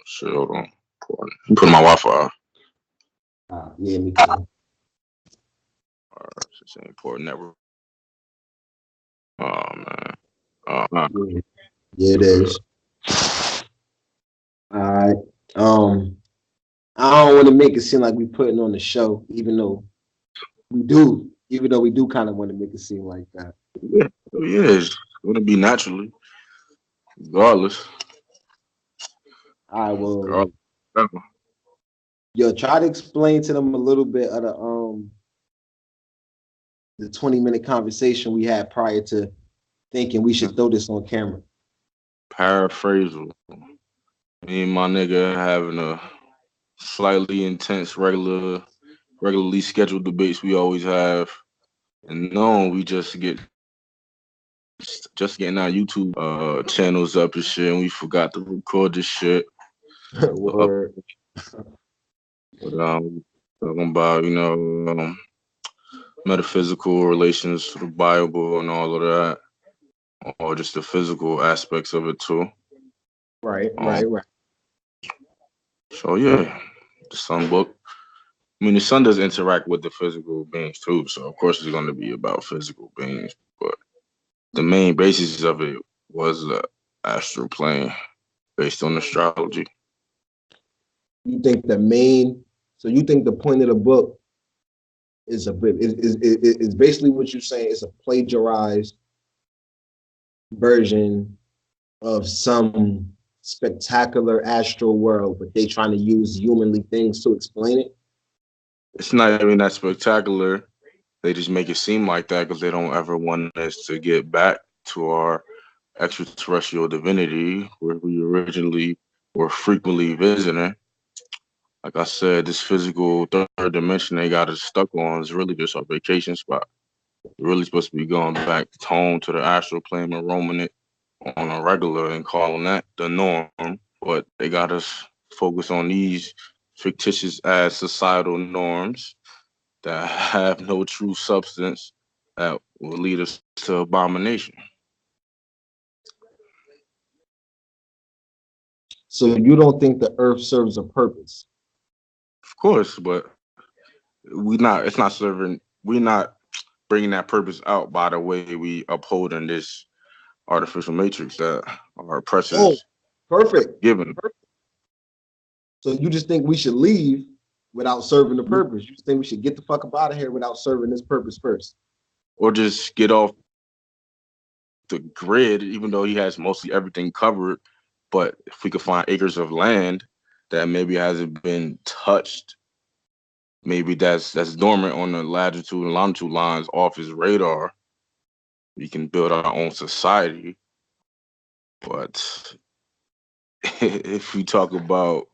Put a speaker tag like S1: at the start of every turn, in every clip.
S1: Shit, hold on. Put my Wi-Fi.
S2: Yeah, me too.
S1: This ain't port network. Oh man. Nah.
S2: Yeah, yeah, it is. All right. Um, I don't want to make it seem like we putting on the show, even though we do. Even though we do kind of want to make it seem like that.
S1: Yeah, it's gonna be naturally, regardless.
S2: All right. Well,
S1: Regardless.
S2: yo, try to explain to them a little bit of the 20-minute conversation we had prior to thinking we should throw this on camera.
S1: Paraphrasal. Me and my nigga having a slightly intense, regularly scheduled debates we always have, and no, we just getting our YouTube channels up and shit, and we forgot to record this shit. Uh,
S2: Word.
S1: but talking about metaphysical relations to the Bible and all of that, or just the physical aspects of it too.
S2: Right.
S1: Um,
S2: Right. Right.
S1: so yeah, the sun book. I mean, the sun does interact with the physical beings too, so of course it's going to be about physical beings. But the main basis of it was the astral plane based on astrology.
S2: You think the main? So you think the point of the book is a bit is basically what you're saying? It's a plagiarized version of some spectacular astral world, but they trying to use humanly things to explain it.
S1: It's not even that spectacular. They just make it seem like that because they don't ever want us to get back to our extraterrestrial divinity where we originally were frequently visiting. Like I said, this physical third dimension they got us stuck on is really just our vacation spot. We're really supposed to be going back home to the astral plane and roaming it on a regular and calling that the norm. But they got us focus on these fictitious as societal norms that have no true substance that will lead us to abomination.
S2: So you don't think the Earth serves a purpose?
S1: Of course, but we not. It's not serving. We're not bringing that purpose out by the way we upholding this artificial matrix that our
S2: Oh,
S1: oppressors
S2: perfect.
S1: given,
S2: Perfect. So you just think we should leave without serving the purpose? You just think we should get the fuck up out of here without serving this purpose first?
S1: or just get off the grid, even though he has mostly everything covered. But if we could find acres of land that maybe hasn't been touched, maybe that's dormant on the latitude and longitude lines off his radar, we can build our own society. But if we talk about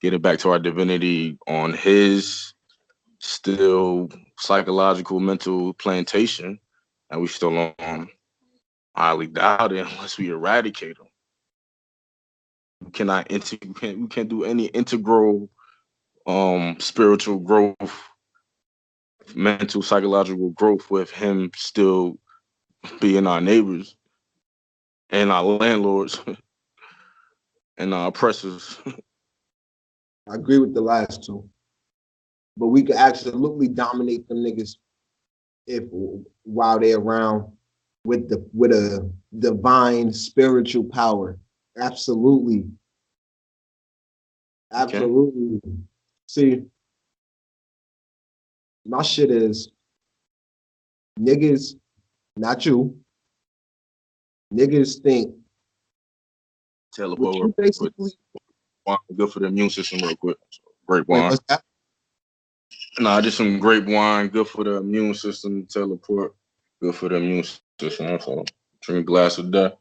S1: getting back to our divinity on his still psychological mental plantation, and we still on, highly doubt it unless we eradicate them. We can't do any integral spiritual growth, mental psychological growth with him still being our neighbors and our landlords and our oppressors.
S2: I agree with the last two, but we could absolutely dominate them niggas if while they're around with a divine spiritual power. Absolutely,
S1: Okay.
S2: absolutely. See, my shit is niggas, not you. Niggas think what
S1: Teleport
S2: you
S1: real quick.
S2: basically
S1: Good for the immune system real quick. Grape
S2: wait.
S1: wine.
S2: What's that?
S1: Nah, just some grape wine. Good for the immune system. Teleport. Good for the immune system. So drink a glass of that.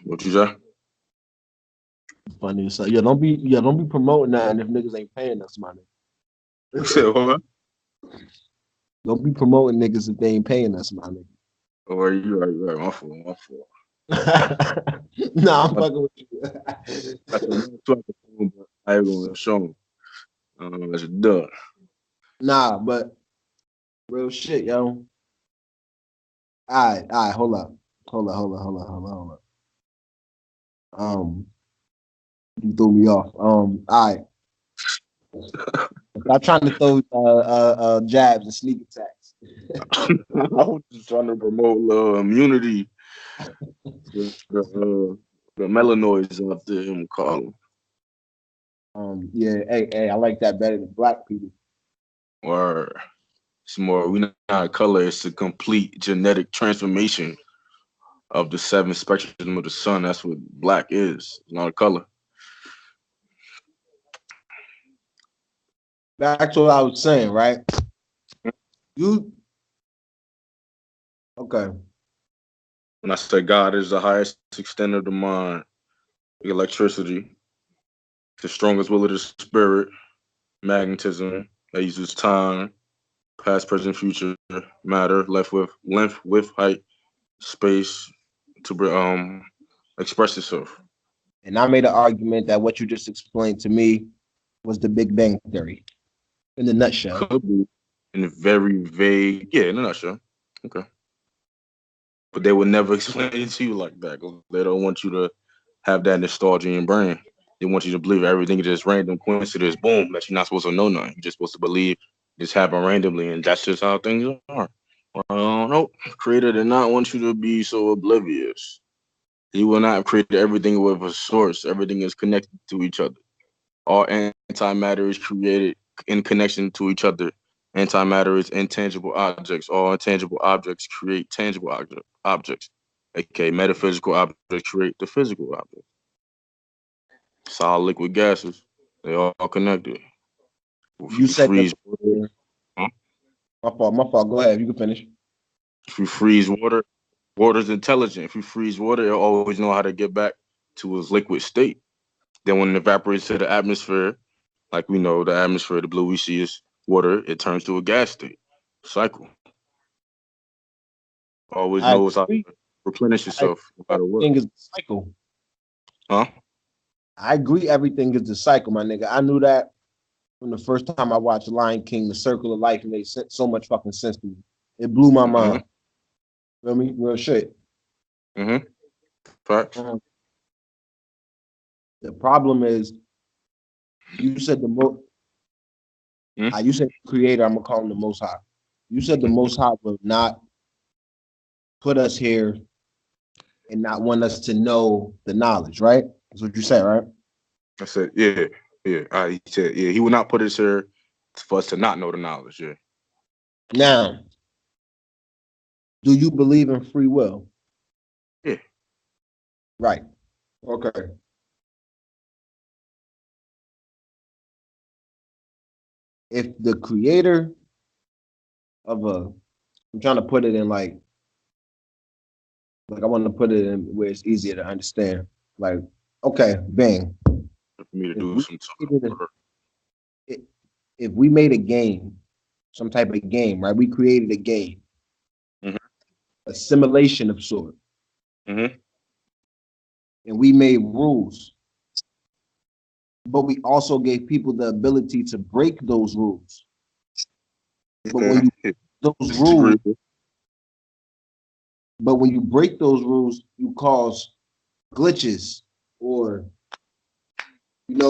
S1: What you say?
S2: Funny so don't be promoting that if niggas ain't paying us money.
S1: You said what?
S2: Don't be promoting niggas if they ain't paying us money.
S1: Oh, are you right? You right. My fault. My fault.
S2: Nah, I'm
S1: I
S2: fucking with you.
S1: got the wrong talking, but I ain't gonna show him. That's a duh.
S2: Nah, but real shit, yo. All right, hold up. Hold up. Um, you threw me off. All right. Stop trying to throw jabs and sneak attacks.
S1: I was just trying to promote immunity to the melanoids out there, I'm calling.
S2: Yeah, hey, I like that better than black people.
S1: Or it's more, we not color, it's a complete genetic transformation of the seven spectrum of the sun. That's what black is. It's not a color.
S2: Back to what I was saying, right? You okay?
S1: When I say God is the highest extent of the mind, electricity, the strongest will of the spirit, magnetism, that uses time, past, present, future, matter, length, width, height, space to express itself.
S2: And I made an argument that what you just explained to me was the Big Bang Theory in the nutshell.
S1: Could be in a very vague, yeah, in a nutshell. Okay. But they would never explain it to you like that 'cause they don't want you to have that nostalgia in your brain. They want you to believe everything is just random coincidence, boom, that you're not supposed to know nothing. You're just supposed to believe this happened randomly, and that's just how things are. Well, nope. Creator did not want you to be so oblivious. He will not have created everything with a source. Everything is connected to each other. All antimatter is created in connection to each other. Antimatter is intangible objects. All intangible objects create tangible objects. Okay, metaphysical objects create the physical object. Solid, liquid, gases, they all connected. If
S2: You
S1: you
S2: said that.
S1: freeze water, huh?
S2: My fault. My fault. Go ahead. You can finish.
S1: If you freeze water, water's intelligent. If you freeze water, it'll always know how to get back to its liquid state. Then when it evaporates to the atmosphere, like we know, the atmosphere, the blue we see is water, it turns to a gas state. Cycle. Always
S2: I
S1: knows how
S2: agree.
S1: to replenish
S2: I,
S1: itself no matter what.
S2: everything is the cycle.
S1: Huh?
S2: I agree. Everything is the cycle, my nigga. I knew that from the first time I watched Lion King. The Circle of Life made so much fucking sense to me. It blew my
S1: Mm-hmm.
S2: mind. Feel me? Real shit.
S1: Mm-hmm. Facts.
S2: Mhm. The problem is, you said the most. You said creator. I'm gonna call him the Most High. You said the
S1: Mm-hmm.
S2: Most High will not put us here and not want us to know the knowledge, right? That's what you said, right?
S1: I said, yeah, yeah. He said, yeah, he will not put us here for us to not know the knowledge. Yeah.
S2: Now, do you believe in free will?
S1: Yeah.
S2: Right. Okay. If the creator of a, I'm trying to put it in like I want to put it in where it's easier to understand. Like, okay, bang.
S1: For me to
S2: If
S1: do
S2: we
S1: some sort
S2: created
S1: of work.
S2: if we made a game, some type of game, right? We created a game,
S1: Mm-hmm.
S2: a simulation of sort,
S1: Mm-hmm.
S2: and we made rules, but we also gave people the ability to break those rules. But when
S1: Okay.
S2: you
S1: Yeah.
S2: those
S1: This is
S2: rules,
S1: agreeable.
S2: but when you break those rules, you cause glitches or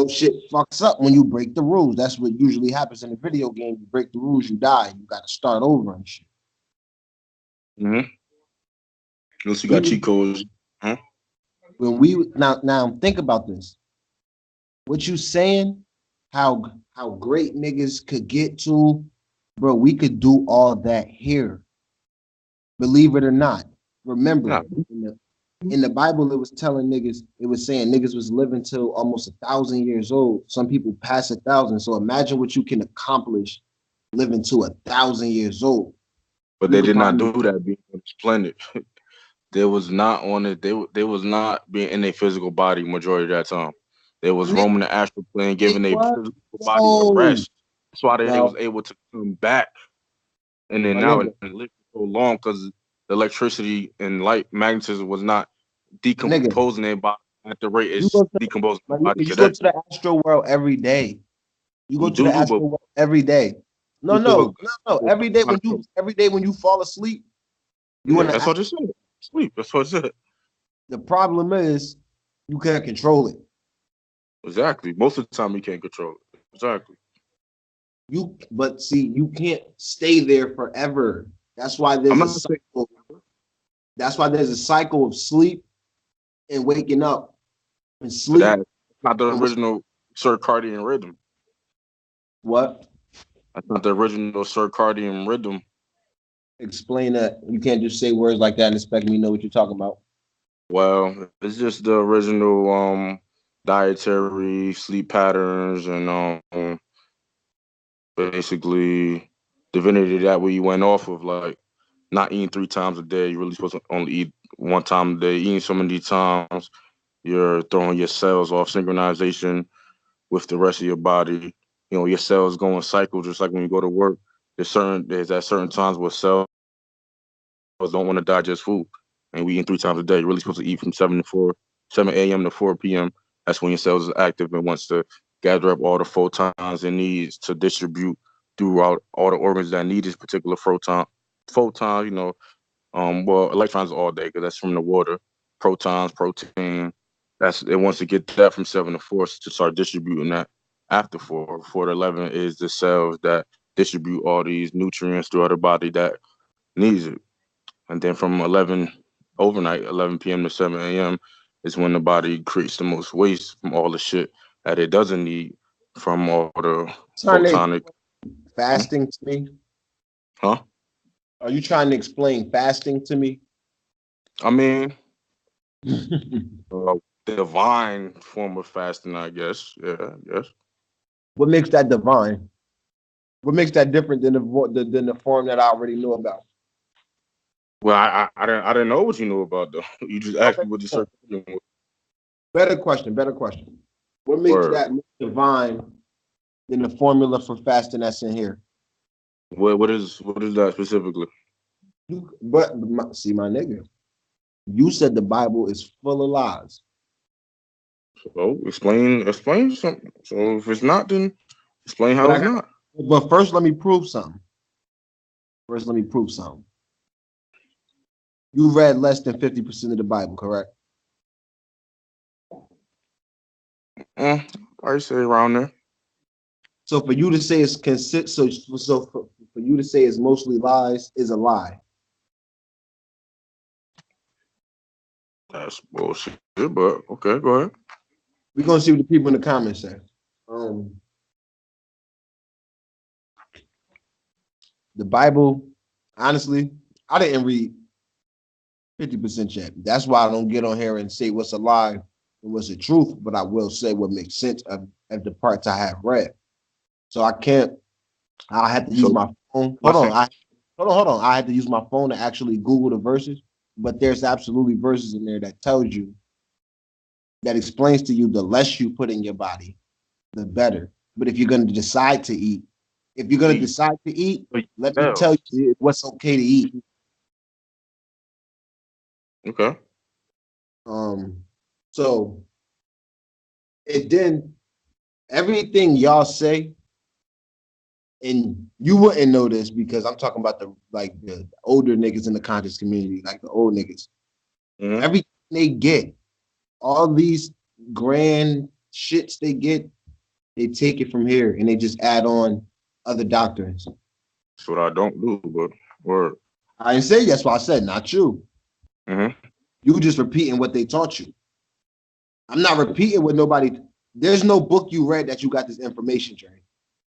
S2: shit fucks up when you break the rules. That's what usually happens in a video game. You break the rules, you die. You got to start over and shit.
S1: Mm-hmm. Unless you
S2: We
S1: got
S2: was
S1: cheat codes. Huh?
S2: when we now think about this. What you saying? How great niggas could get to, bro? We could do all that here. Believe it or not.
S1: Nah.
S2: Remember, in the Bible, it was telling niggas, it was saying niggas was living till almost 1,000 years old. Some people pass 1,000. So imagine what you can accomplish living to 1,000 years old.
S1: But
S2: You
S1: they
S2: could
S1: did not
S2: probably
S1: do that being on this planet. They was not on it. They was not being in a physical body majority of that time. They was
S2: nigga,
S1: roaming the astral plane,
S2: they
S1: giving a
S2: what?
S1: physical body a
S2: No,
S1: rest. That's why they was
S2: no,
S1: able to come back. And then
S2: my
S1: now
S2: nigga,
S1: it lived so long because the electricity and light magnetism was not
S2: my nigga.
S1: decomposing their body at the rate
S2: You
S1: it's
S2: go to
S1: decomposing
S2: my
S1: their
S2: nigga,
S1: body
S2: you go
S1: today.
S2: to the astral world every day. You go
S1: You
S2: to the
S1: do, but
S2: astral world every day. No,
S1: you still
S2: no, no, no. Every day when you fall asleep, you in
S1: yeah,
S2: the
S1: that's what I just said. Sleep. That's what I said.
S2: the problem is You can't control it.
S1: Exactly. Most of the time, we can't control it. Exactly.
S2: But see, you can't stay there forever. That's why
S1: I'm
S2: there's a
S1: not saying
S2: cycle. That's why there's a cycle of sleep and waking up, and
S1: that.
S2: sleep
S1: It's not the
S2: and
S1: original circadian rhythm.
S2: what?
S1: That's not the original circadian rhythm.
S2: Explain that. You can't just say words like that and expect me to know what you're talking about.
S1: Well, it's just the original dietary sleep patterns and basically divinity that we went off of, like not eating 3 times a day. You're really supposed to only eat 1 time a day. Eating so many times, you're throwing your cells off synchronization with the rest of your body. You know, your cells go in cycles, just like when you go to work. There's at certain times where cells don't want to digest food, and we eat 3 times a day. You're really supposed to eat from 7 a.m. to 4 p.m. That's when your cells are active and wants to gather up all the photons it needs to distribute throughout all the organs that need this particular photon, well, electrons all day because that's from the water, protons, protein. That's it wants to get that from 7 to 4 to start distributing that after 4 to 11 is the cells that distribute all these nutrients throughout the body that needs it. And then from 11 overnight, 11 p.m. to 7 a.m. is when the body creates the most waste from all the shit that it doesn't need from all the
S2: Trying to
S1: photonic. Hmm?
S2: fasting to me?
S1: Huh?
S2: Are you trying to explain fasting to me?
S1: I mean, uh, divine form of fasting, I guess. Yeah, yes.
S2: What makes that divine? What makes that different than the form that I already know about?
S1: Well, I didn't know what you knew about though. You just asked
S2: Okay.
S1: me what the circadian
S2: Better question. Better question. What makes
S1: word.
S2: that more divine than the formula for fasting that's in here?
S1: What is that specifically?
S2: See, my nigga, you said the Bible is full of lies.
S1: So explain something. So if it's not, then explain
S2: But
S1: how
S2: I
S1: it's
S2: got.
S1: not.
S2: But first, let me prove something. First, let me prove something. You read less than 50% of the Bible, correct?
S1: I say around there.
S2: So for you to say it's for you to say it's mostly lies is a lie.
S1: That's bullshit. But okay, go ahead.
S2: We're gonna see what the people in the comments say. Um, the Bible, honestly, I didn't read 50% yet. That's why I don't get on here and say what's a lie and what's the truth, but I will say what makes sense of the parts I have read. So I can't. I had to use
S1: So
S2: my phone.
S1: my
S2: Hold on.
S1: thing.
S2: Hold on. I had to use my phone to actually Google the verses, but there's absolutely verses in there that tells you that explains to you the less you put in your body, the better. But if you're going to decide to eat, if you're going to
S1: Eat
S2: decide to eat,
S1: for
S2: let me tell
S1: yourselves.
S2: you what's okay to eat.
S1: Okay.
S2: Um, so it then everything y'all say, and you wouldn't know this because I'm talking about the older niggas in the conscious community, like the old niggas.
S1: Mm-hmm.
S2: Everything they get, all these grand shits they get, they take it from here and they just add on other doctrines.
S1: That's what I don't do, but word.
S2: I didn't say that's why I said not you.
S1: Mm-hmm.
S2: You just repeating what they taught you. I'm not repeating what nobody. There's no book you read that you got this information, Trey.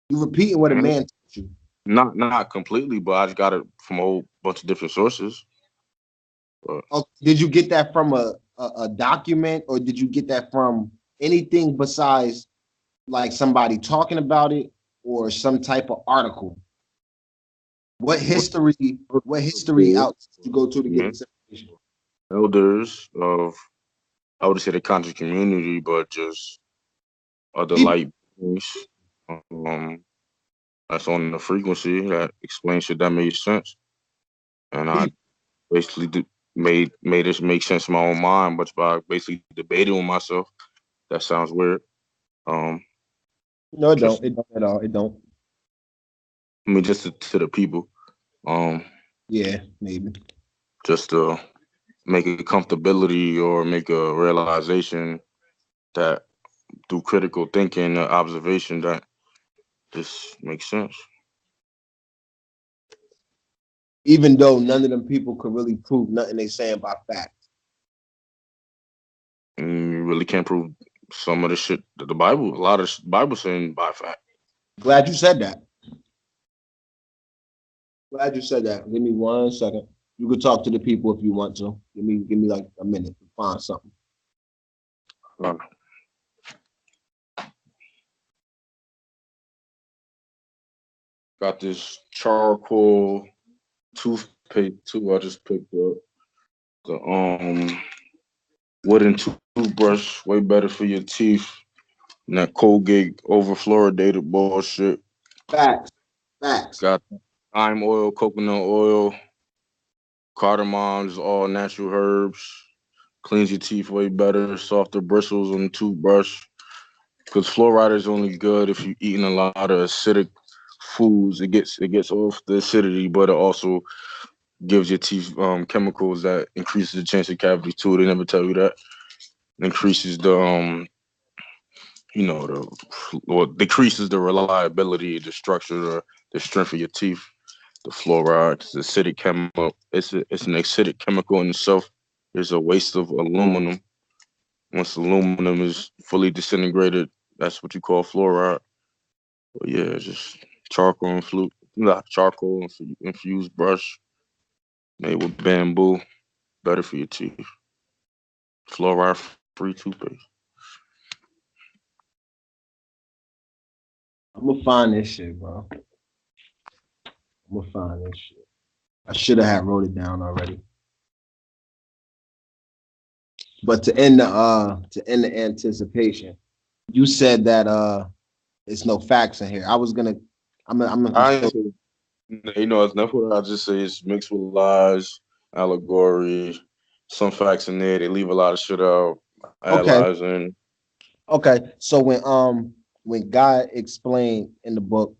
S2: You repeating what a
S1: Mm-hmm.
S2: man taught you.
S1: Not completely, but I just got it from a whole bunch of different sources. But
S2: Oh, did you get that from a document or did you get that from anything besides like somebody talking about it or some type of article? What
S1: what
S2: history? What history out did you go to get
S1: man,
S2: this information?
S1: elders of I would say the conscious community, but just other
S2: People,
S1: light beings. Um, that's on the frequency that explains shit that made sense, and I
S2: people.
S1: basically made this make sense in my own mind, but by basically debating with myself. That sounds weird. Um,
S2: No, it
S1: just
S2: don't. It don't at all. It don't.
S1: I mean, just to the people. Um,
S2: Yeah, maybe.
S1: just make a comfortability or make a realization that through critical thinking and observation that this makes sense.
S2: Even though none of them people could really prove nothing they saying by fact.
S1: And you really can't prove some of the shit that the Bible, a lot of Bible saying by fact.
S2: Glad you said that. Glad you said that. Give me 1 second. You could talk to the people if you want to. Give me like a minute to find something.
S1: Uh, Got this charcoal toothpaste too. I just picked up the wooden toothbrush, way better for your teeth than that Colgate over fluoridated bullshit.
S2: Facts. Facts.
S1: Got lime oil, coconut oil, cardamoms, all natural herbs. Cleans your teeth way better, softer bristles on the toothbrush. Because fluoride is only good if you're eating a lot of acidic foods. It gets off the acidity, but it also gives your teeth chemicals that increases the chance of cavity too. They never tell you that. It increases the or decreases the reliability, the structure, the strength of your teeth. The fluoride, it's acidic chemical. It's an acidic chemical in itself. There's a waste of aluminum. Once aluminum is fully disintegrated, that's what you call fluoride. But yeah, just charcoal and not charcoal infused brush made with bamboo, better for your teeth. Fluoride free toothpaste.
S2: I'm gonna find this shit, bro. I'm gonna find this shit. I should have had wrote it down already. But to end the anticipation, you said that it's no facts in here. I was gonna I'm
S1: I
S2: still
S1: ain't say, it's enough what I just say. It's mixed with lies, allegory, some facts in there. They leave a lot of shit out, add
S2: okay.
S1: lies in.
S2: Okay. So when God explained in the book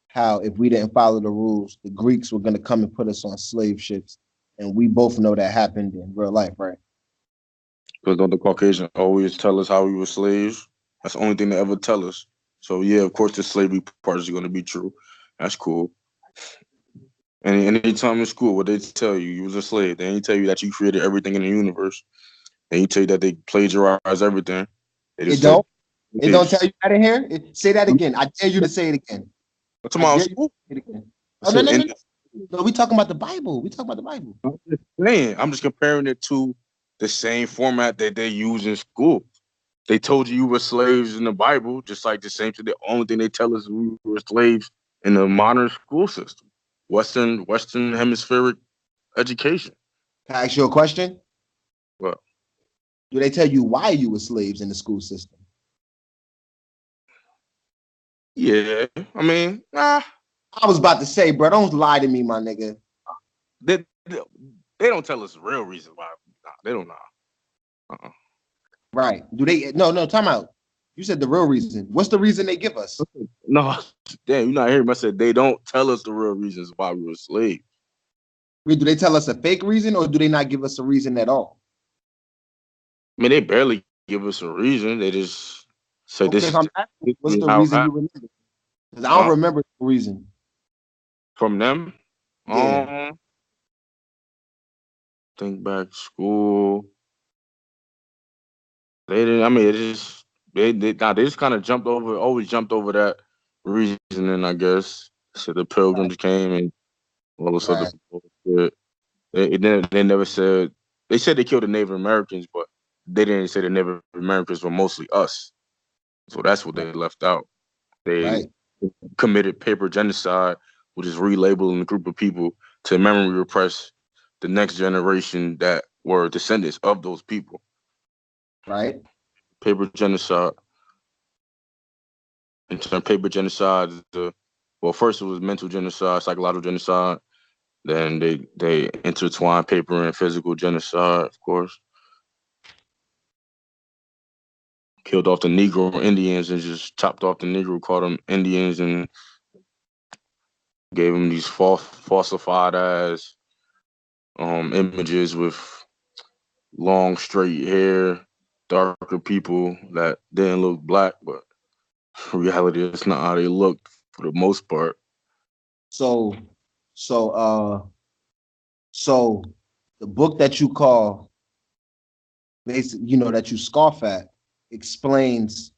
S2: how if we didn't follow the rules, the Greeks were gonna come and put us on slave ships, and we both know that happened in real life, right?
S1: Because don't the Caucasian always tell us how we were slaves? That's the only thing they ever tell us. So yeah, of course the slavery part is going to be true. That's cool. And anytime in school, what they tell you, you was a slave. They ain't tell you that you created everything in the universe. They ain't tell you that they plagiarized everything. They
S2: It
S1: just said
S2: don't. It don't tell
S1: slaves.
S2: you that in here. Say that again. I dare you to say it again.
S1: What's
S2: I
S1: my
S2: dare you to
S1: school?
S2: say it again.
S1: I
S2: Oh no
S1: said,
S2: no no
S1: and
S2: no. No, we talking about the Bible. We talking about the Bible.
S1: I'm just saying, I'm just comparing it to the same format that they use in school. They told you were slaves in the Bible, just like the same thing. The only thing they tell us we were slaves in the modern school system, Western hemispheric education.
S2: Can I ask you a question?
S1: Well,
S2: Do they tell you why you were slaves in the school system?
S1: yeah, I mean,
S2: I was about to say, bro, don't lie to me, my nigga.
S1: they don't tell us the real reason why. Nah, they don't know. Uh-uh.
S2: Right. Do they no, time out. You said the real reason. What's the reason they give us?
S1: No, damn, you're not hearing me. I said they don't tell us the real reasons why we were slaves.
S2: Do they tell us a fake reason or do they not give us a reason at all?
S1: I mean, they barely give us a reason. They just say
S2: Okay, so I'm
S1: this
S2: asking, what's
S1: is
S2: the
S1: how it
S2: reason you
S1: happened.
S2: remember? Because I don't remember the reason.
S1: From them.
S2: Yeah.
S1: Think back to school. They didn't. I mean, it just they just kind of jumped over. Always jumped over that reasoning. I guess. So the
S2: Right.
S1: pilgrims came and all this other
S2: Right.
S1: bullshit. They never said. They said they killed the Native Americans, but they didn't say the Native Americans were mostly us. So that's what they left out. They
S2: Right.
S1: committed paper genocide, which is relabeling a group of people to memory repress the next generation that were descendants of those people.
S2: Right.
S1: Paper genocide. In terms of paper genocide, well, first it was mental genocide, psychological genocide. Then they intertwined paper and physical genocide, of course. Killed off the Negro Indians and just chopped off the Negro, called them Indians, and gave them these falsified as images with long straight hair, darker people that didn't look black, but in reality, that's not how they looked for the most part.
S2: So, so, so the book that you call, basically, that you scoff at, explains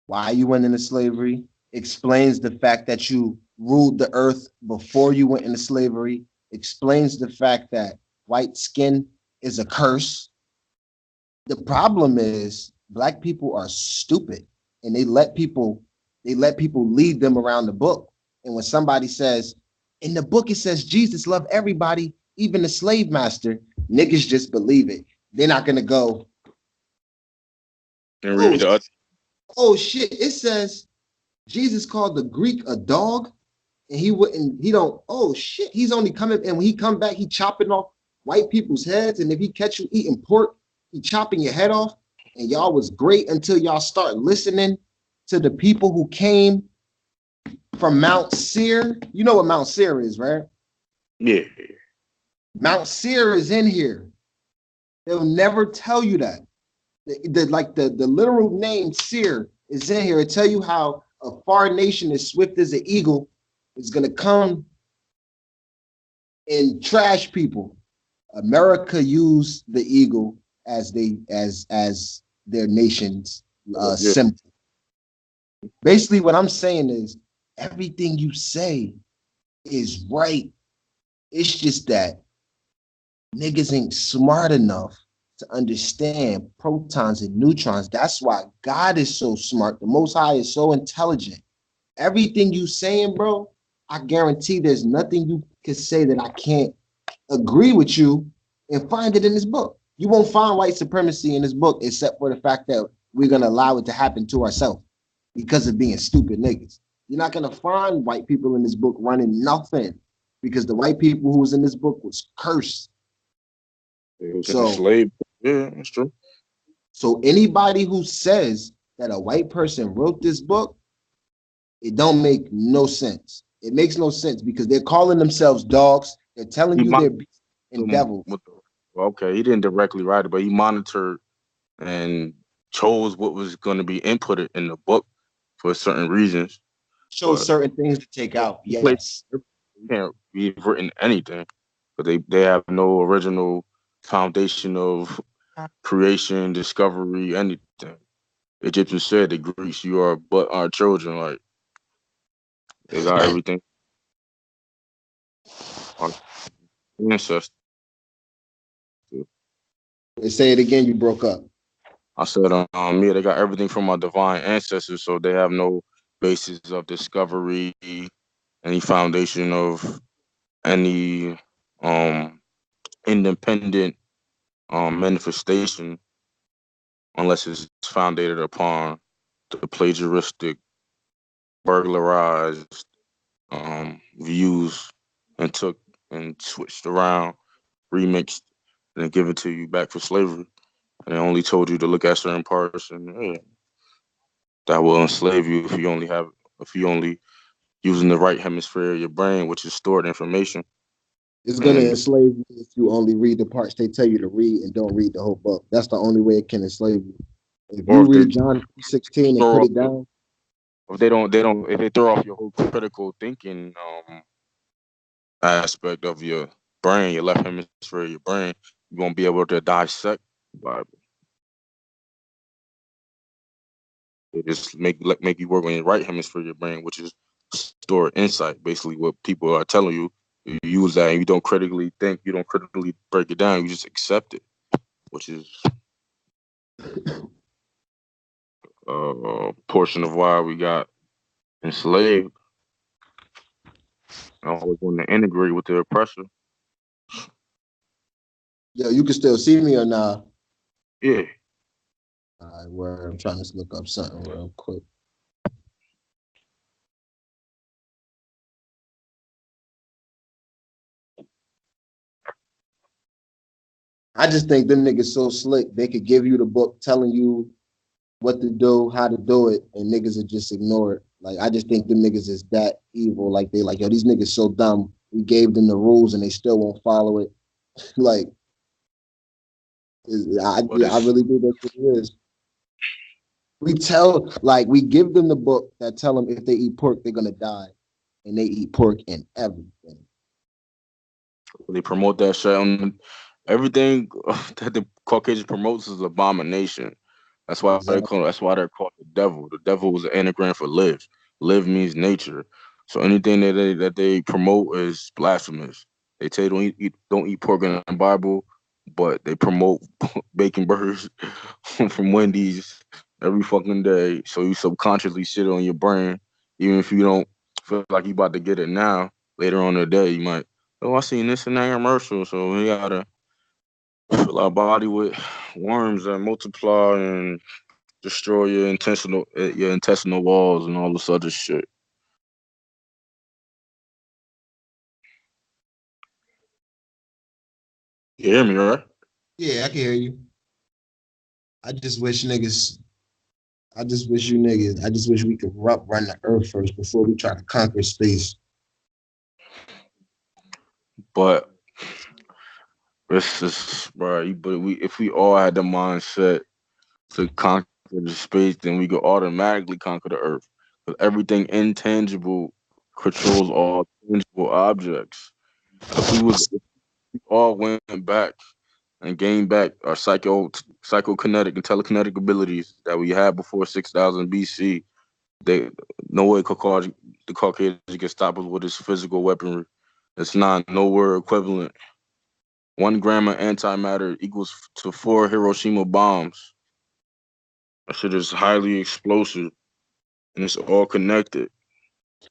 S2: why you went into slavery, explains the fact that you ruled the earth before you went into slavery, explains the fact that white skin is a curse. The problem is black people are stupid and they let people lead them around the book. And when somebody says, in the book it says Jesus loved everybody, even the slave master, niggas just believe it. They're not gonna go,
S1: And
S2: oh,
S1: read the other,
S2: oh shit, it says Jesus called the Greek a dog, and he don't, oh shit, he's only coming, and when he come back, he chopping off white people's heads, and if he catch you eating pork, he chopping your head off, and y'all was great until y'all start listening to the people who came from Mount Seir. You know what Mount Seir is, right?
S1: yeah,
S2: Mount Seir is in here. They'll never tell you that. The literal name Seir is in here. It tell you how a far nation as swift as an eagle is gonna come and trash people. America used the eagle as their nation's
S1: yeah.
S2: symbol. Basically, what I'm saying is everything you say is right. It's just that niggas ain't smart enough to understand protons and neutrons. That's why God is so smart. The Most High is so intelligent. Everything you saying, bro, I guarantee there's nothing you can say that I can't agree with you and find it in this book. You won't find white supremacy in this book except for the fact that we're gonna allow it to happen to ourselves because of being stupid niggas. You're not gonna find white people in this book running nothing because the white people who was in this book was cursed.
S1: It was
S2: So,
S1: enslaved. Yeah, that's true.
S2: so anybody who says that a white person wrote this book, it don't make no sense. It makes no sense because they're calling themselves dogs. They're telling
S1: He
S2: you they're
S1: monitored
S2: beasts and
S1: them
S2: devils.
S1: with the, well, okay, he didn't directly write it, but he monitored and chose what was going to be inputted in the book for certain reasons.
S2: Show
S1: But
S2: certain things to take out.
S1: he played,
S2: Yes.
S1: he can't be written anything, but they have no original foundation of creation, discovery, anything. Egyptians said the Greeks, you are but our children. Like they got everything. Our ancestors.
S2: Say it again. You broke up.
S1: I said, yeah, they got everything from our divine ancestors, so they have no basis of discovery, any foundation of any um independent manifestation, unless it's founded upon the plagiaristic, burglarized views and took and switched around, remixed, and then give it to you back for slavery. And they only told you to look at certain parts, and yeah, that will enslave you if you only using the right hemisphere of your brain, which is stored information.
S2: It's gonna
S1: And
S2: enslave you if you only read the parts they tell you to read and don't read the whole book. That's the only way it can enslave you. If
S1: or
S2: you
S1: if they
S2: read John 16 and
S1: throw
S2: put
S1: off
S2: it
S1: your,
S2: down,
S1: if they don't if they throw off your whole critical thinking aspect of your brain, your left hemisphere of your brain, you won't be able to dissect the Bible. They just make you work on your right hemisphere of your brain, which is store insight. Basically, what people are telling you, you use that, and you don't critically think, you don't critically break it down, you just accept it, which is a portion of why we got enslaved. I always want to integrate with the oppressor.
S2: yo, you can still see me or not.
S1: Yeah,
S2: All right, where I'm trying to look up something real quick. I just think them niggas so slick. They could give you the book telling you what to do, how to do it, and niggas would just ignore it. Like I just think them niggas is that evil. Like they like, yo, these niggas so dumb. We gave them the rules and they still won't follow it. Like
S1: but
S2: I
S1: it's
S2: really do. That's what it is. We tell, like, we give them the book that tell them if they eat pork, they're gonna die, and they eat pork and everything.
S1: they promote that shit on everything that the Caucasian promotes is abomination. That's why they
S2: Exactly.
S1: call. That's why they're called the devil. The devil was an anagram for live. Live means nature. So anything that they promote is blasphemous. They say don't eat pork in the Bible, but they promote bacon burgers from Wendy's every fucking day. So you subconsciously shit on your brain, even if you don't feel like you about to get it now. Later on in the day, you might. Oh, I seen this in that commercial, so we gotta fill our body with worms that multiply and destroy your intestinal walls and all this other shit. You hear me, right?
S2: Yeah, I can hear you. I just wish niggas. I just wish you niggas. I just wish we could run the earth first before we try to conquer space.
S1: But it's just, bro. But if we all had the mindset to conquer the space, then we could automatically conquer the earth. Because everything intangible controls all tangible objects. If we all went back and gained back our psychokinetic and telekinetic abilities that we had before 6,000 BC, they no way the Caucasian can stop us with his physical weaponry. It's not nowhere equivalent. 1 gram of antimatter equals to 4 Hiroshima bombs. That shit is highly explosive and it's all connected.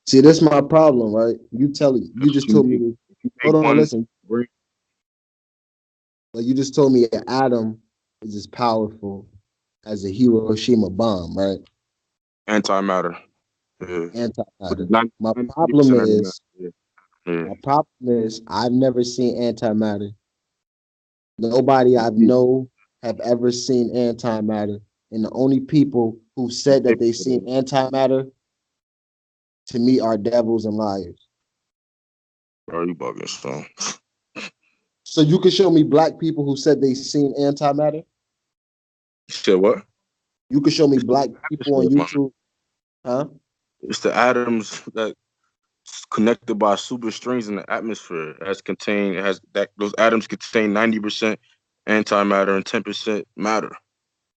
S2: See, that's my problem, right? You just
S1: You
S2: told
S1: make,
S2: me.
S1: you
S2: Hold
S1: make
S2: on,
S1: one
S2: listen.
S1: bring
S2: Like you just told me an atom is as powerful as a Hiroshima bomb, right?
S1: antimatter. Yeah. But
S2: Antimatter.
S1: it's not
S2: My
S1: 90%
S2: problem
S1: of the matter.
S2: is,
S1: Yeah. Yeah.
S2: my problem is, I've never seen antimatter. Nobody I've know have ever seen antimatter, and the only people who said that they seen antimatter to me are devils and liars.
S1: Bro, you bugging, so.
S2: So you can show me black people who said they seen antimatter.
S1: You said what?
S2: You can show me
S1: It's
S2: black people on
S1: atmosphere, man.
S2: YouTube, huh?
S1: It's the atoms that connected by super strings in the atmosphere. It has that those atoms contain 90% antimatter and 10% matter.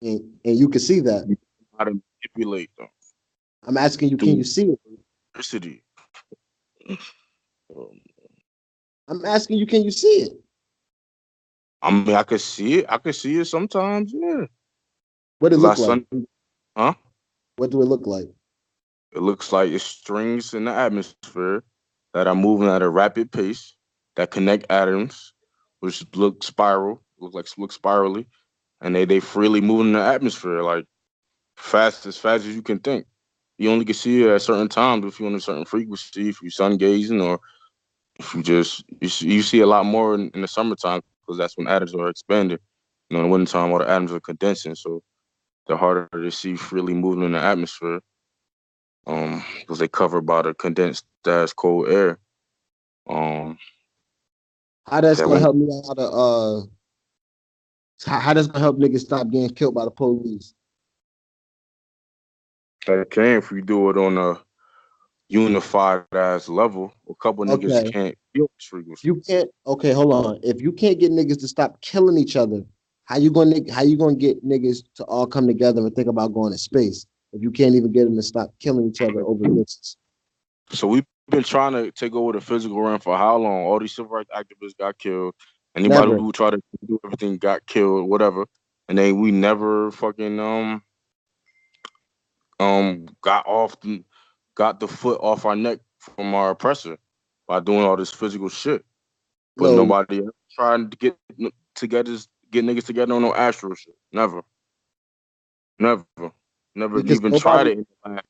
S2: And you can see that.
S1: You know how to manipulate them
S2: I'm asking you, can you
S1: through
S2: see it?
S1: electricity. Um,
S2: I'm asking you, can you see it?
S1: I mean, I could see it. I could see it sometimes, yeah.
S2: What it
S1: Cause I
S2: look like?
S1: sun, huh?
S2: What do it look like?
S1: It looks like it's strings in the atmosphere that are moving at a rapid pace that connect atoms, which look spirally, and they freely move in the atmosphere like fast as you can think. You only can see it at certain times if you're on a certain frequency, if you're sun gazing, or if you see a lot more in the summertime because that's when atoms are expanding. In the wintertime, all the atoms are condensing, so they're harder to see freely moving in the atmosphere. Because they covered by the condensed ass cold air. Um,
S2: How that's
S1: that
S2: gonna
S1: won't
S2: help me out of how that's gonna help niggas stop getting killed by the police?
S1: that can if you do it on a unified ass level. A couple niggas
S2: Okay.
S1: can't feel this frequency.
S2: You can't okay, hold on. If you can't get niggas to stop killing each other, how you gonna get niggas to all come together and think about going to space if you can't even get them to stop killing each other over this?
S1: So we've been trying to take over the physical realm for how long? All these civil rights activists got killed. Anybody
S2: Never.
S1: who tried to do everything got killed, whatever. And then we never fucking got got the foot off our neck from our oppressor by doing all this physical shit. But
S2: No,
S1: nobody ever tried to get niggas together on no astral shit. Never, never, never
S2: because
S1: even tried
S2: nobody
S1: it in the last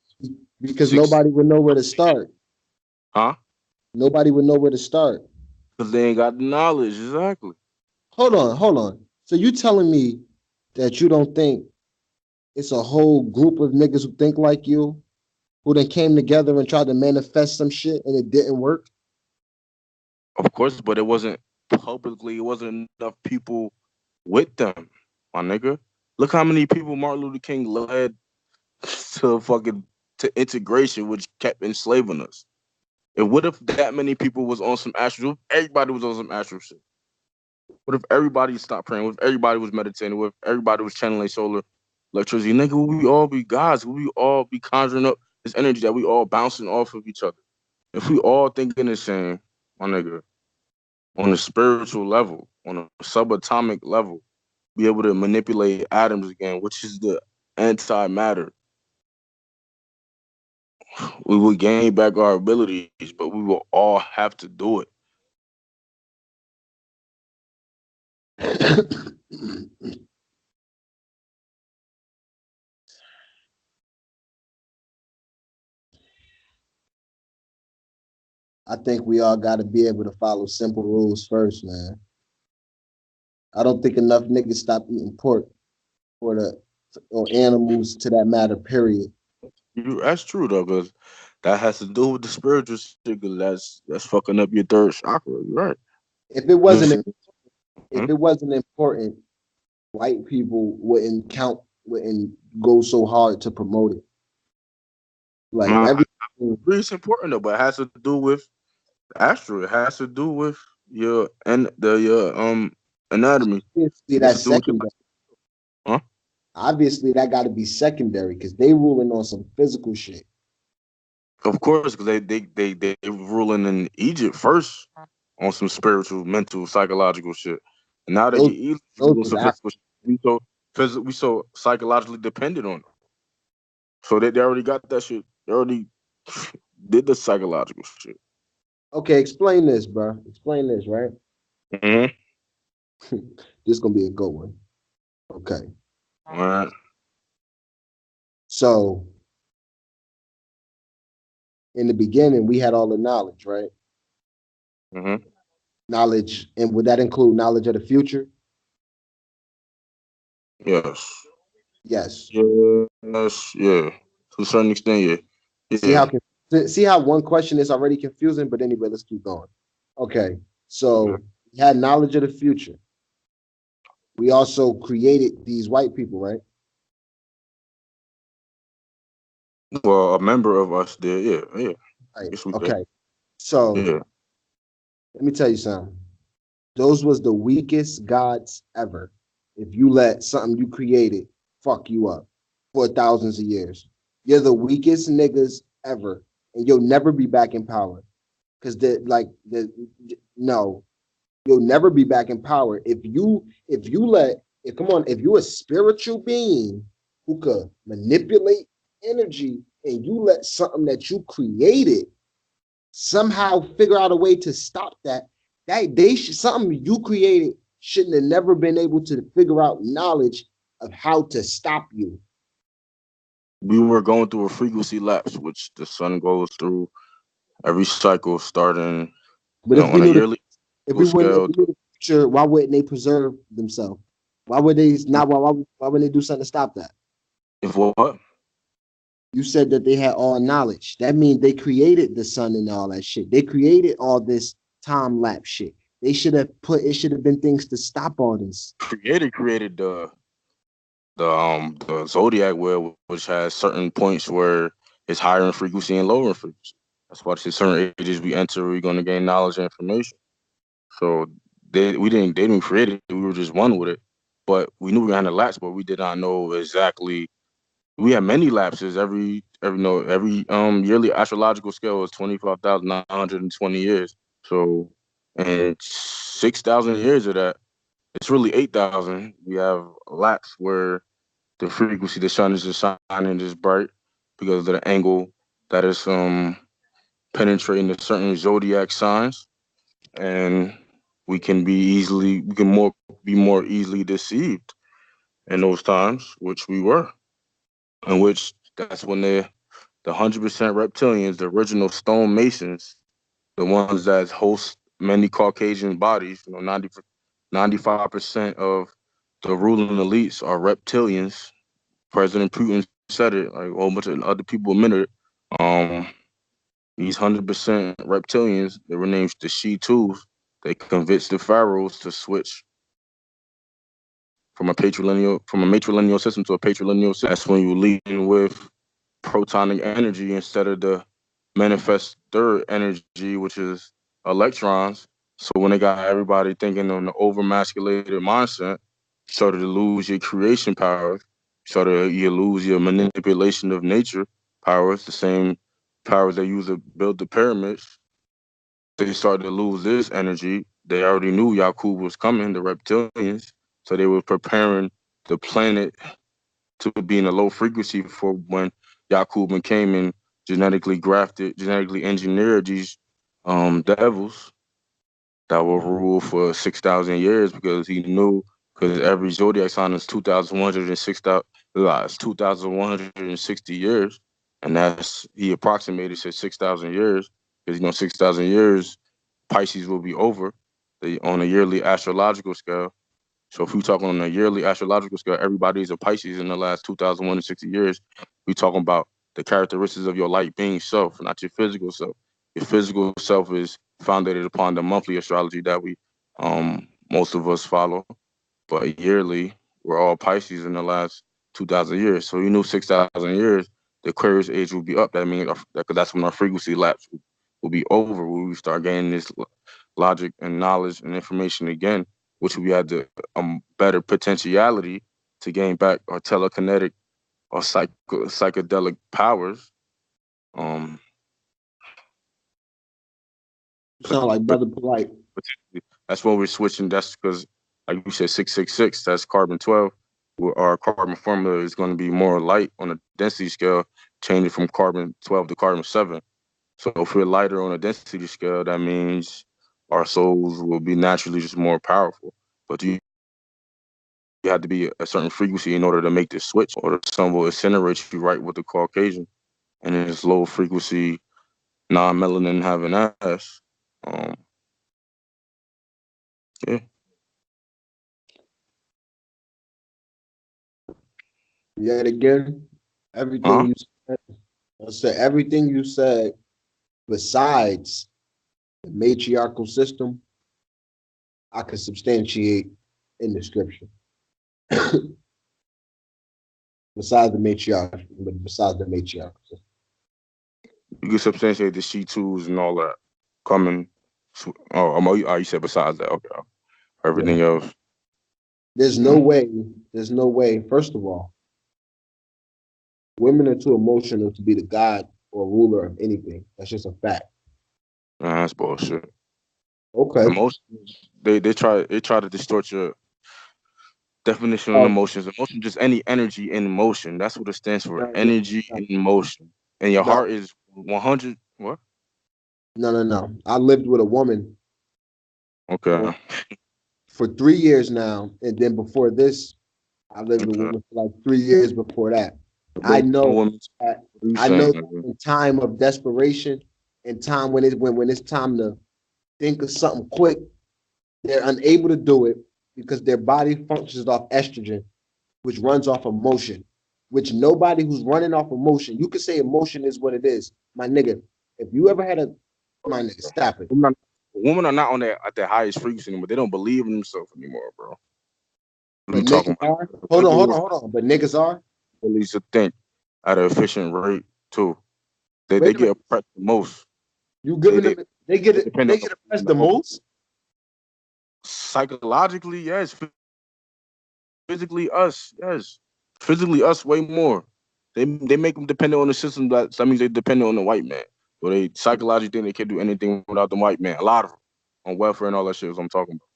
S2: because
S1: six,
S2: nobody would know where to start.
S1: huh?
S2: Nobody would know where to start.
S1: Because they ain't got the knowledge exactly.
S2: Hold on, hold on. So you telling me that you don't think it's a whole group of niggas who think like you, who then came together and tried to manifest some shit and it didn't work?
S1: Of course, but it wasn't publicly. It wasn't enough people with them, my nigga. Look how many people Martin Luther King led to fucking to integration, which kept enslaving us. And what if that many people was on some astral? If everybody was on some astral shit. What if everybody stopped praying? What if everybody was meditating? What if everybody was channeling solar electricity? Nigga, will we all be gods? Will we all be conjuring up this energy that we all bouncing off of each other? If we all thinking the same, my nigga, on a spiritual level, on a subatomic level, be able to manipulate atoms again, which is the antimatter, we will gain back our abilities, but we will all have to do it.
S2: I think we all got to be able to follow simple rules first, man. I don't think enough niggas stop eating pork or the or animals to that matter. Period.
S1: That's true though, because that has to do with the spiritual shit. Because that's fucking up your third chakra. You're right.
S2: If it
S1: Just
S2: wasn't
S1: hmm?
S2: if it wasn't important, white people wouldn't go so hard to promote it. Like
S1: I
S2: everything,
S1: agree it's important though, but it has to do with astral. It has to do with your and the your anatomy.
S2: obviously
S1: It has to
S2: that's
S1: do with your
S2: secondary.
S1: huh?
S2: Obviously that got to be secondary because they ruling on some physical shit.
S1: Of course, because they ruling in Egypt first on some spiritual, mental, psychological shit. And now they
S2: Those
S1: get easily
S2: those
S1: on
S2: was
S1: some
S2: Af-
S1: physical shit. We so psychologically dependent on them. So they already got that shit. They already did the psychological shit.
S2: okay. Explain this, bro. Explain this, right?
S1: Mm-hmm.
S2: This gonna be a good one. Okay,
S1: All right.
S2: so in the beginning we had all the knowledge, right?
S1: Mm-hmm.
S2: Knowledge, and would that include knowledge of the future?
S1: Yes.
S2: Yes.
S1: Yes. Yeah. To a certain extent, yeah.
S2: See
S1: Yeah.
S2: how see how one question is already confusing, but anyway, let's keep going. Okay,
S1: Mhm.
S2: so we had knowledge of the future. We also created these white people, right?
S1: Well, a member of us did. Yeah. Yeah.
S2: Right.
S1: Yes, we did.
S2: Okay. So
S1: Yeah.
S2: let me tell you something. Those was the weakest gods ever. If you let something you created fuck you up for thousands of years, you're the weakest niggas ever, and you'll never be back in power. Cause the no, you'll never be back in power if you let if come on if you're a spiritual being who could manipulate energy and you let something that you created somehow figure out a way to stop that they should something you created shouldn't have never been able to figure out knowledge of how to stop you.
S1: We were going through a frequency lapse, which the sun goes through every cycle, starting
S2: But if we
S1: on a
S2: knew the
S1: yearly
S2: if we wouldn't if
S1: scale.
S2: we knew the future, why wouldn't they preserve themselves? Why would they not why wouldn't they do something to stop that?
S1: If what?
S2: You said that they had all knowledge. That means they created the sun and all that shit. They created all this time lapse shit. They should have put it should have been things to stop all this.
S1: Created the zodiac wheel, which has certain points where it's higher in frequency and lower in frequency. That's why at certain ages we enter, we're going to gain knowledge and information. So they didn't create it. We were just one with it. But we knew we were going to lapse, but we did not know exactly. We had many lapses. Every yearly astrological scale is 25,920 years. So, and 6,000 years of that, it's really 8,000. We have a lapse where the frequency the sun is just shining just bright because of the angle that is penetrating the certain zodiac signs, and we can more be more easily deceived in those times, which we were, in which that's when the 100% reptilians, the original stone masons, the ones that host many Caucasian bodies, 95% of the ruling elites are reptilians. President Putin said it, like a whole bunch of other people admitted it. Um, these 100% reptilians, they were named the She Tools. They convinced the pharaohs to switch from a matrilineal system to a patrilineal system. That's when you lead with protonic energy instead of the manifest third energy, which is electrons. So when they got everybody thinking on the overmasculated mindset, you started to lose your creation powers. You lose your manipulation of nature powers, the same powers they use to build the pyramids. They started to lose this energy. They already knew Yakub was coming, the reptilians, so they were preparing the planet to be in a low frequency for when Yakub came and genetically engineered these devils that will rule for 6,000 years because he knew because every zodiac sign is 2,106 it's 2,160 years, and that's he approximated said 6,000 years because 6,000 years Pisces will be over on a yearly astrological scale. So if we talk on a yearly astrological scale, everybody's a Pisces in the last 2,160 years. We talking about the characteristics of your light being self, not your physical self. Your physical self is founded upon the monthly astrology that we most of us follow. But yearly, we're all Pisces in the last 2,000 years. So you knew 6,000 years, the Aquarius age will be up. That means that's when our frequency lapse will be over. When we start gaining this logic and knowledge and information again, which we had the better potentiality to gain back our telekinetic or psychedelic powers. Um,
S2: You sound like
S1: but
S2: Brother Polite.
S1: that's when we're switching. That's because, like you said, 666. That's carbon 12. Our carbon formula is going to be more light on a density scale, changing from carbon 12 to carbon 7. So if we're lighter on a density scale, that means our souls will be naturally just more powerful. But you have to be a certain frequency in order to make this switch, or the sun will incinerate you right with the Caucasian and his low frequency non-melanin having ass. Um, yeah.
S2: Yet again, everything
S1: Huh?
S2: you said, I said everything you said besides the matriarchal system, I can substantiate in the scripture. Besides the matriarchal system.
S1: You can substantiate the C2s and all that coming. You said besides that. Okay.
S2: Yeah.
S1: Everything else.
S2: There's no
S1: Mm,
S2: way, there's no way, first of all, women are too emotional to be the god or ruler of anything. That's just a fact.
S1: that's bullshit.
S2: Okay.
S1: Emotions. They try to distort your definition of
S2: Uh,
S1: emotions. Emotion just any energy in motion. That's what it stands for.
S2: no,
S1: Energy in motion. And your
S2: no,
S1: heart is 100. What?
S2: no. I lived with a woman
S1: Okay.
S2: for, for 3 years now. And then before this, I lived with a
S1: Okay.
S2: woman for like 3 years before that. I
S1: Both
S2: know
S1: women.
S2: that
S1: What are you
S2: I know
S1: saying?
S2: that
S1: Nigga?
S2: in time of desperation and time when it's time to think of something quick, they're unable to do it because their body functions off estrogen, which runs off emotion, which nobody who's running off emotion, you could say emotion is what it is. My nigga, if you ever had a, my nigga, stop it.
S1: Women are not on that at their highest frequency anymore. They don't believe in themselves anymore, bro. What are
S2: But
S1: you talking
S2: niggas
S1: about?
S2: are,
S1: Women
S2: hold on. But niggas are,
S1: abilities to think at an efficient rate too. They
S2: wait a
S1: get
S2: minute,
S1: oppressed the most.
S2: you
S1: They
S2: giving
S1: they
S2: them, they get
S1: they
S2: it,
S1: depend
S2: they
S1: on
S2: get oppressed
S1: the
S2: the most?
S1: psychologically, yes. Physically, us, yes. Physically, us way more. They make them dependent on the system. That means they depend on the white man. But they psychologically think they can't do anything without the white man. A lot of them on welfare and all that shit. Is what I'm talking about.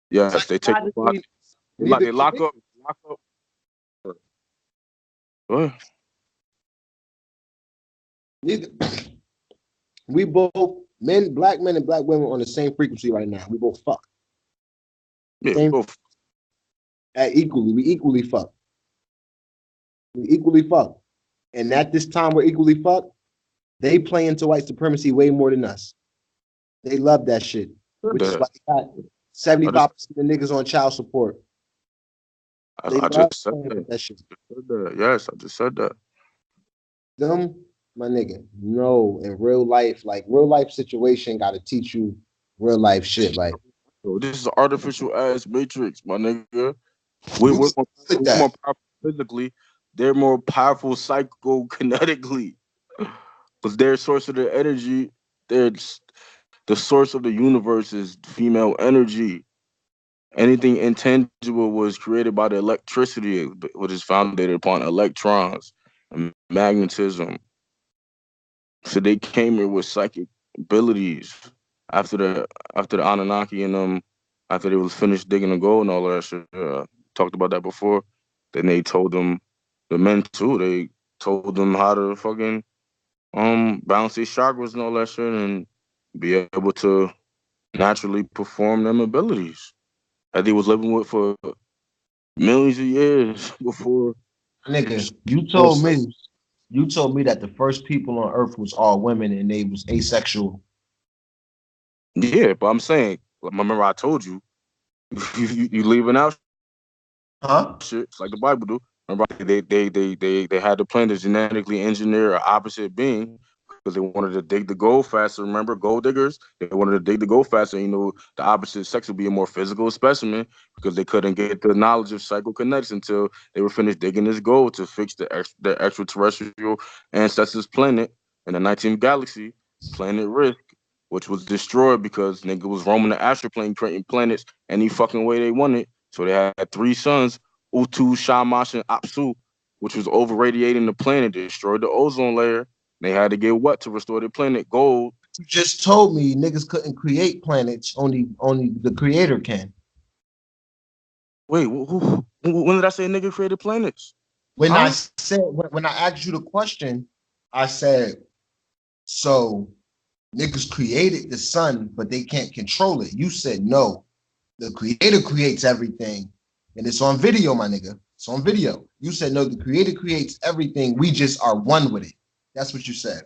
S1: Yes, they take the body.
S2: Psychologically, neither
S1: They
S2: can
S1: lock
S2: we.
S1: up. Lock up. What?
S2: Neither we both men and black women on the same frequency right now. We both fuck.
S1: Yeah,
S2: Same
S1: both.
S2: at equally. We equally fuck. We equally fuck. And at this time we're equally fuck, they play into white supremacy way more than us. They love that shit, which is why
S1: That.
S2: they got
S1: I just
S2: 75% of niggas on child support. They
S1: I
S2: love
S1: just said
S2: playing
S1: that.
S2: with that shit.
S1: Said that. Yes, I just said that.
S2: Them, my nigga, no, in real life, like real life situation gotta teach you real life shit. Like
S1: This is an artificial ass matrix, my nigga. We're,
S2: You
S1: we're,
S2: can
S1: more,
S2: split
S1: we're more
S2: that.
S1: powerful physically. They're more powerful psychokinetically. Because their source of the energy, their the source of the universe is female energy. Anything intangible was created by the electricity, which is founded upon electrons and magnetism. So they came here with psychic abilities after the after the Anunnaki and after they was finished digging the gold and all of that shit. Talked about that before. Then they told them, the men too. They told them how to fucking balance these chakras and all that shit and be able to naturally perform them abilities that they was living with for millions of years before.
S2: Nigga, you told me that the first people on earth was all women and they was asexual.
S1: Yeah, but I'm saying, remember I told you, you leaving out
S2: Huh?
S1: shit like the Bible do. Remember they had to plan to genetically engineer an opposite being because they wanted to dig the gold faster. Remember, gold diggers, they wanted to dig the gold faster. You know, the opposite sex would be a more physical specimen because they couldn't get the knowledge of psychokinetics until they were finished digging this gold to fix the extraterrestrial ancestors' planet in the 19th galaxy, planet Risk, which was destroyed because nigga was roaming the astral plane, creating planets any fucking way they wanted. So they had three sons, Utu, Shamash, and Apsu, which was over radiating the planet, destroyed the ozone layer. They had to get what to restore the planet? Gold.
S2: You just told me niggas couldn't create planets. Only the creator can.
S1: Wait, when did I say nigga created planets?
S2: When I
S1: Huh?
S2: said when I asked you the question, I said, so niggas created the sun, but they can't control it. You said no. The creator creates everything. And it's on video, my nigga. It's on video. You said no, the creator creates everything. We just are one with it. That's what you said.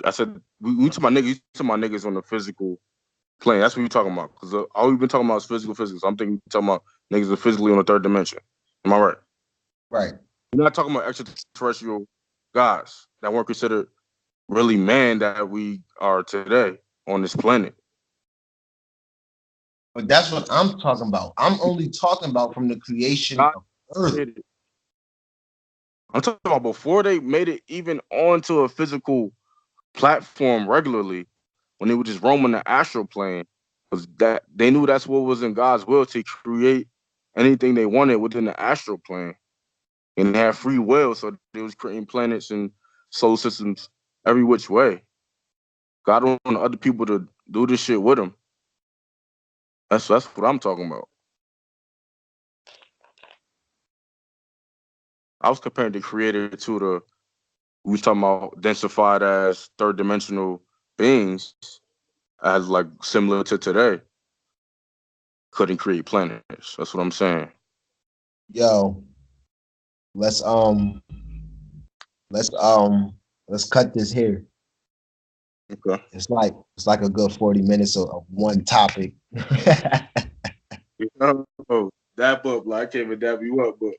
S1: I said we talking about niggas. You talking about niggas on the physical plane. That's what you talking about. Because all we've been talking about is physical physics. So I'm thinking you're talking about niggas are physically on the third dimension. Am I right?
S2: Right.
S1: We're not talking about extraterrestrial gods that weren't considered really man that we are today on this planet.
S2: But that's what I'm talking about. I'm only talking about from the creation
S1: God
S2: of Earth.
S1: created. I'm talking about before they made it even onto a physical platform regularly, when they were just roaming the astral plane, was that they knew that's what was in God's will to create anything they wanted within the astral plane, and they had free will, so they was creating planets and solar systems every which way. God don't want other people to do this shit with him. That's what I'm talking about. I was comparing the creator to the we was talking about densified as third dimensional beings as like similar to today couldn't create planets. That's what I'm saying.
S2: Yo, let's um let's um let's cut this here.
S1: Okay.
S2: It's like a good 40 minutes of one topic.
S1: Oh, dap up. Like, I can't even dap you up, but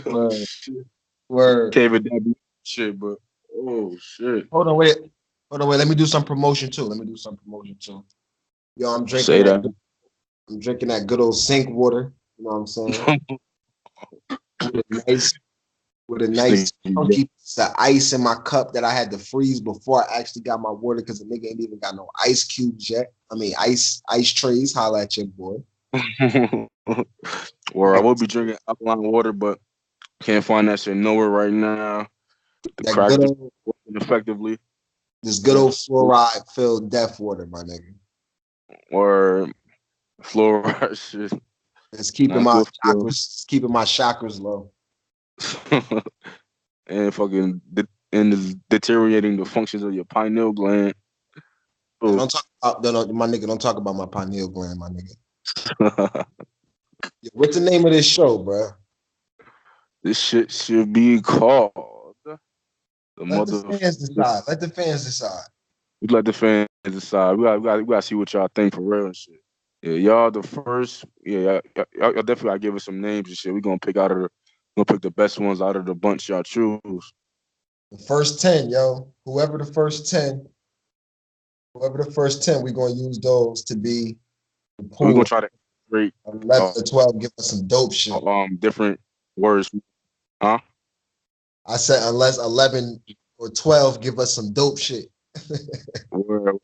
S1: oh
S2: Word,
S1: shit.
S2: word.
S1: Can't even dap you up, shit, but oh shit.
S2: Hold on, wait. Hold on, wait. Let me do some promotion too. Let me do some promotion too. Yo,
S1: Say that.
S2: I'm drinking that good old sink water. You know what I'm saying? With a nice, with a
S1: This
S2: nice
S1: nigga,
S2: chunky piece of ice in my cup that I had to freeze before I actually got my water because the nigga ain't even got no ice cubes yet. I mean, ice trays. Holla at your boy.
S1: or I
S2: That,
S1: would be drinking alkaline water, but can't find that shit nowhere right now. The
S2: that
S1: crack
S2: good
S1: just
S2: old,
S1: working effectively.
S2: this good old fluoride filled death water, my nigga.
S1: Or fluoride shit.
S2: It's keeping
S1: Not
S2: my
S1: good for
S2: chakras low.
S1: and and is deteriorating the functions of your pineal gland.
S2: Yeah,
S1: Oh,
S2: don't talk about no, my nigga. Don't talk about my pineal gland, my nigga. Yeah, what's the name of this show, bro?
S1: this shit should be called the
S2: Let the
S1: mother.
S2: fans decide. Let the fans decide.
S1: We let the fans decide. We gotta see what y'all think for real and shit. Yeah, y'all the first. Yeah, y'all definitely gotta give us some names and shit. We gonna pick out of the. Gonna pick the best ones out of the bunch y'all choose.
S2: The first 10, yo. Whoever the first 10, we're gonna use those to be the
S1: So we gonna
S2: pool.
S1: try to straight
S2: 11 to 12, give us some dope shit.
S1: different words, huh?
S2: I said unless 11 or 12 give us some dope shit.
S1: Word,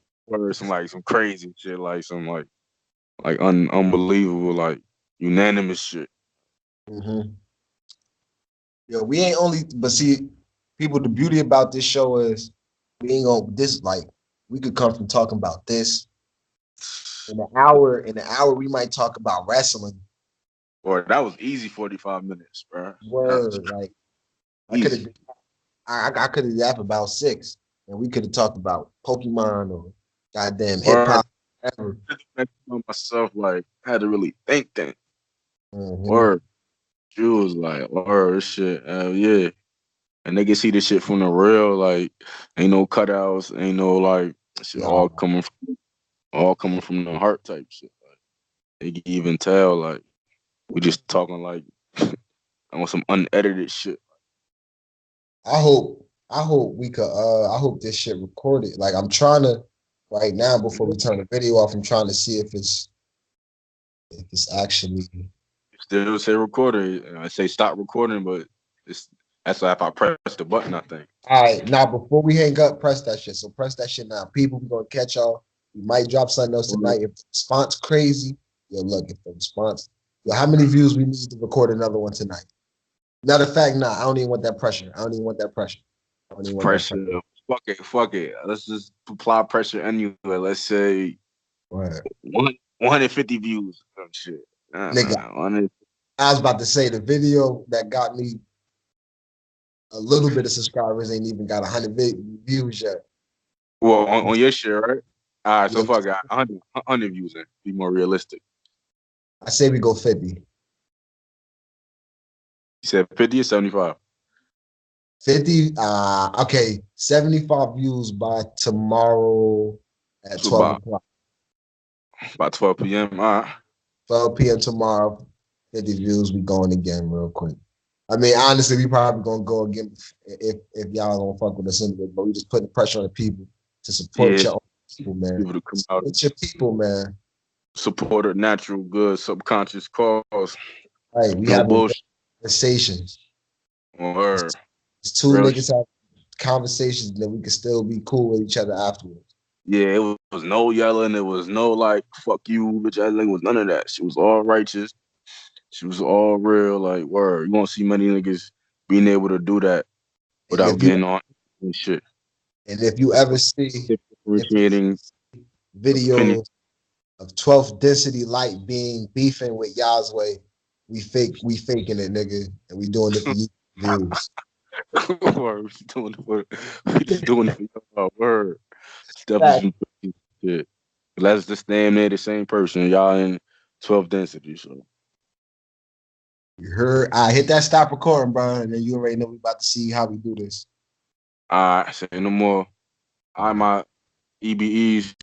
S1: some like some crazy shit, like some like unbelievable, like unanimous shit.
S2: Mm-hmm. Yo, we ain't only, but see, people, the beauty about this show is we ain't gonna this like we could come from talking about this in an hour. In an hour, we might talk about wrestling.
S1: Or that was easy 45 minutes, bro. That was
S2: Word, like I could have,
S1: easy.
S2: I could have yapped about 6, and we could have talked about Pokemon or goddamn hip
S1: Word,
S2: hop, ever.
S1: I myself like had to really think.
S2: Mm-hmm.
S1: Word, she was like, word, this shit, yeah. And they can see this shit from the real, like ain't no cutouts, ain't no like shit
S2: Yeah,
S1: all coming from the heart type shit. Like they can even tell, like we just talking like on some unedited shit.
S2: I hope we could. I hope this shit recorded. Like I'm trying to right now before we turn the video off. I'm trying to see if it's actually.
S1: Still say recording. I say stop recording, but it's that's if I press the button, I think.
S2: All right, now before we hang up, press that shit. So press that shit now. People, we gonna catch y'all. We might drop something else tonight. If the response crazy, yo, look, if the response, yo, how many views we need to record another one tonight? Matter of fact, nah, I don't even want that pressure. I don't even want that pressure. I don't
S1: It's
S2: even want that
S1: pressure.
S2: pressure.
S1: Fuck it. Let's just apply pressure anyway. Let's say
S2: Right.
S1: 150 views. Oh shit.
S2: Nigga,
S1: 100.
S2: I was about to say the video that got me a little bit of subscribers ain't even got 100 views yet.
S1: Well, on your shit, right? All right, so
S2: Yeah,
S1: fuck it. 100 views then. Be more realistic.
S2: I say we go 50.
S1: You said 50 or 75?
S2: 50, okay, 75 views by tomorrow at
S1: So
S2: 12 o'clock.
S1: about 12 p.m. All right.
S2: 12 p.m. tomorrow, 50 views, we going again real quick. I mean, honestly, we probably gonna go again if y'all don't fuck with us anyway, but we just putting pressure on the people to support
S1: Yeah,
S2: your own people, man.
S1: people to come out and
S2: Support your people, man.
S1: support a natural, good, subconscious cause.
S2: Right, we
S1: No
S2: having
S1: bullshit
S2: conversations.
S1: on her.
S2: It's two
S1: Real
S2: niggas have conversations that we can still be cool with each other afterwards.
S1: Yeah, it was no yelling. It was no like "fuck you," bitch. I think it was none of that. She was all righteous. She was all real. Like word, you won't see many niggas being able to do that
S2: And
S1: without
S2: if you
S1: getting on and shit.
S2: and if you ever see if you
S1: Differentiating opinion.
S2: videos of 12th density light being beefing with Yazway, we faking it, nigga, and we doing it for you views.
S1: Word, we just doing it for we just doing it for y'all. Word, it's
S2: Fact.
S1: definitely some shit. Let's just damn near the same person. Y'all in 12th density, so.
S2: You heard? I hit that stop recording, bro, and then you already know we about to see how we do this.
S1: All right, say no more. I my EBEs.